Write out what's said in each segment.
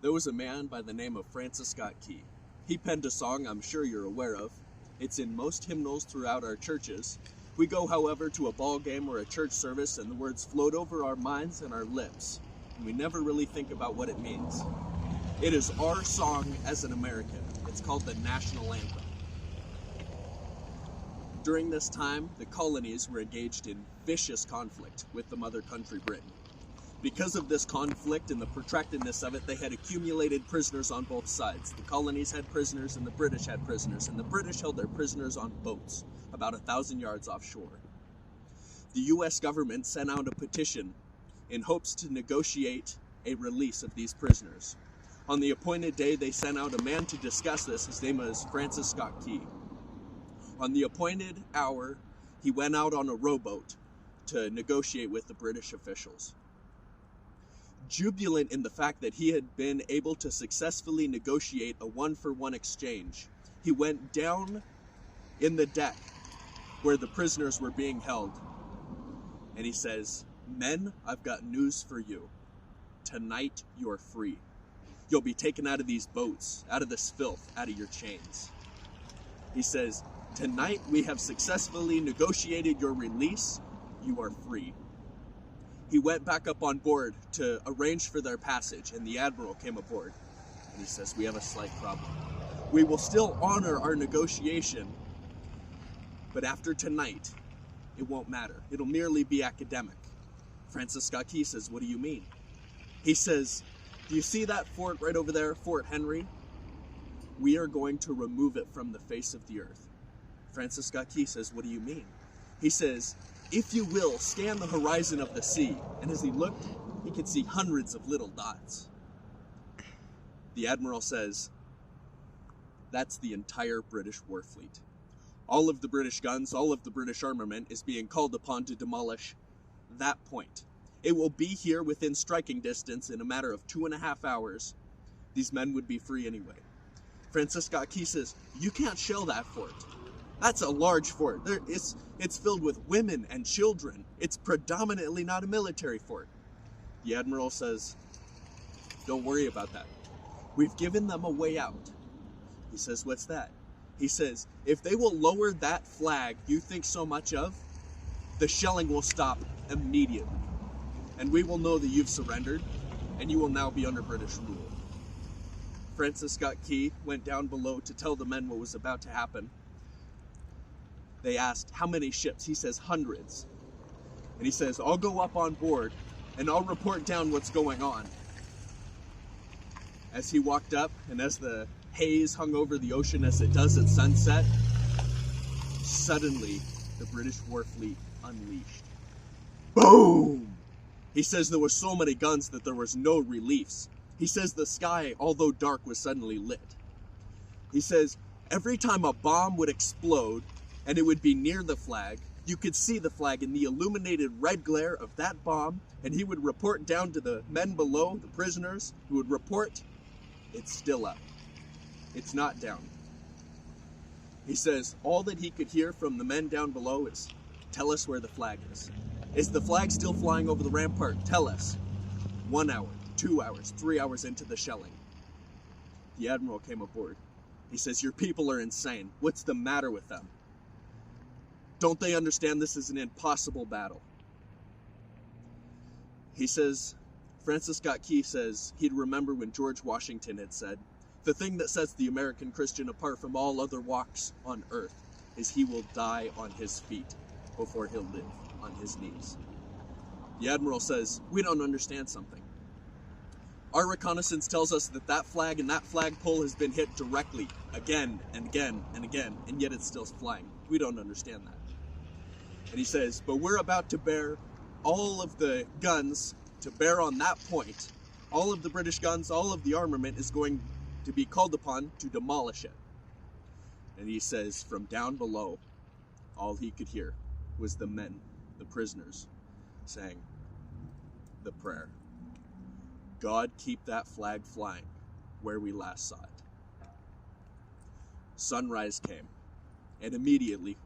There was a man by the name of Francis Scott Key. He penned a song I'm sure you're aware of. It's in most hymnals throughout our churches. We go, however, to a ball game or a church service and the words float over our minds and our lips, and we never really think about what it means. It is our song as an American. It's called the national anthem. During this time, the colonies were engaged in vicious conflict with the mother country, Britain. Because of this conflict and the protractedness of it, they had accumulated prisoners on both sides. The colonies had prisoners and the British had prisoners, and the British held their prisoners on boats about 1,000 yards offshore. The U.S. government sent out a petition in hopes to negotiate a release of these prisoners. On the appointed day, they sent out a man to discuss this. His name was Francis Scott Key. On the appointed hour, he went out on a rowboat to negotiate with the British officials. Jubilant in the fact that he had been able to successfully negotiate a one-for-one exchange, he went down in the deck where the prisoners were being held, and he says, "Men, I've got news for you. Tonight you're free. You'll be taken out of these boats, out of this filth, out of your chains." He says, "Tonight we have successfully negotiated your release. You are free." He went back up on board to arrange for their passage, and the admiral came aboard. And he says, "We have a slight problem. We will still honor our negotiation, but after tonight, it won't matter. It'll merely be academic." Francis Scott Key says, "What do you mean?" He says, "Do you see that fort right over there, Fort Henry? We are going to remove it from the face of the earth." Francis Scott Key says, "What do you mean?" He says, "If you will, scan the horizon of the sea." And as he looked, he could see hundreds of little dots. The admiral says, "That's the entire British war fleet. All of the British guns, all of the British armament is being called upon to demolish that point. It will be here within striking distance in a matter of 2.5 hours. These men would be free anyway." Francis Scott Key says, "You can't shell that fort. That's a large fort. It's filled with women and children. It's predominantly not a military fort." The admiral says, "Don't worry about that. We've given them a way out." He says, "What's that?" He says, "If they will lower that flag you think so much of, the shelling will stop immediately. And we will know that you've surrendered, and you will now be under British rule." Francis Scott Key went down below to tell the men what was about to happen. They asked, "How many ships?" He says, "Hundreds." And he says, "I'll go up on board, and I'll report down what's going on." As he walked up, and as the haze hung over the ocean as it does at sunset, suddenly the British war fleet unleashed. Boom! He says there were so many guns that there was no reliefs. He says the sky, although dark, was suddenly lit. He says every time a bomb would explode and it would be near the flag, you could see the flag in the illuminated red glare of that bomb, and he would report down to the men below, the prisoners, who would report, "It's still up. It's not down." He says all that he could hear from the men down below is, "Tell us where the flag is. Is the flag still flying over the rampart? Tell us." 1 hour, 2 hours, 3 hours into the shelling, the admiral came aboard. He says, "Your people are insane. What's the matter with them? Don't they understand this is an impossible battle?" He says, Francis Scott Key says he'd remember when George Washington had said, "The thing that sets the American Christian apart from all other walks on earth is he will die on his feet before he'll live on his knees." The admiral says, "We don't understand something. Our reconnaissance tells us that that flag and that flagpole has been hit directly again and again and again, and yet it's still flying. We don't understand that." And he says, "But we're about to bear all of the guns to bear on that point. All of the British guns, all of the armament is going to be called upon to demolish it." And he says from down below, all he could hear was the men, the prisoners, saying the prayer, "God keep that flag flying where we last saw it." Sunrise came, and immediately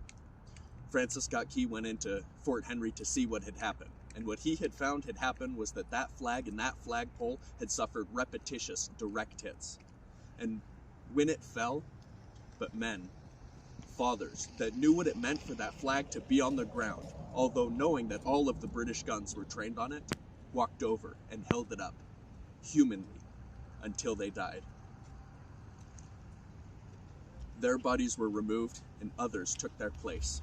Francis Scott Key went into Fort Henry to see what had happened. And what he had found had happened was that that flag and that flagpole had suffered repetitious, direct hits. And when it fell, but men, fathers, that knew what it meant for that flag to be on the ground, although knowing that all of the British guns were trained on it, walked over and held it up, humanly, until they died. Their bodies were removed and others took their place.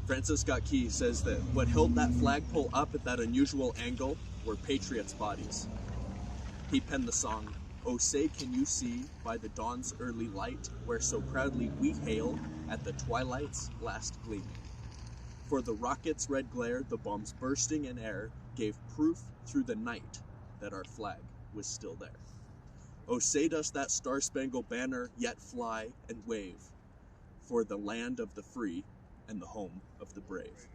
Francis Scott Key says that what held that flagpole up at that unusual angle were patriots' bodies. He penned the song, "Oh say can you see by the dawn's early light, where so proudly we hail at the twilight's last gleaming. For the rocket's red glare, the bombs bursting in air, gave proof through the night that our flag was still there. Oh say does that star-spangled banner yet fly and wave, for the land of the free and the home of the brave."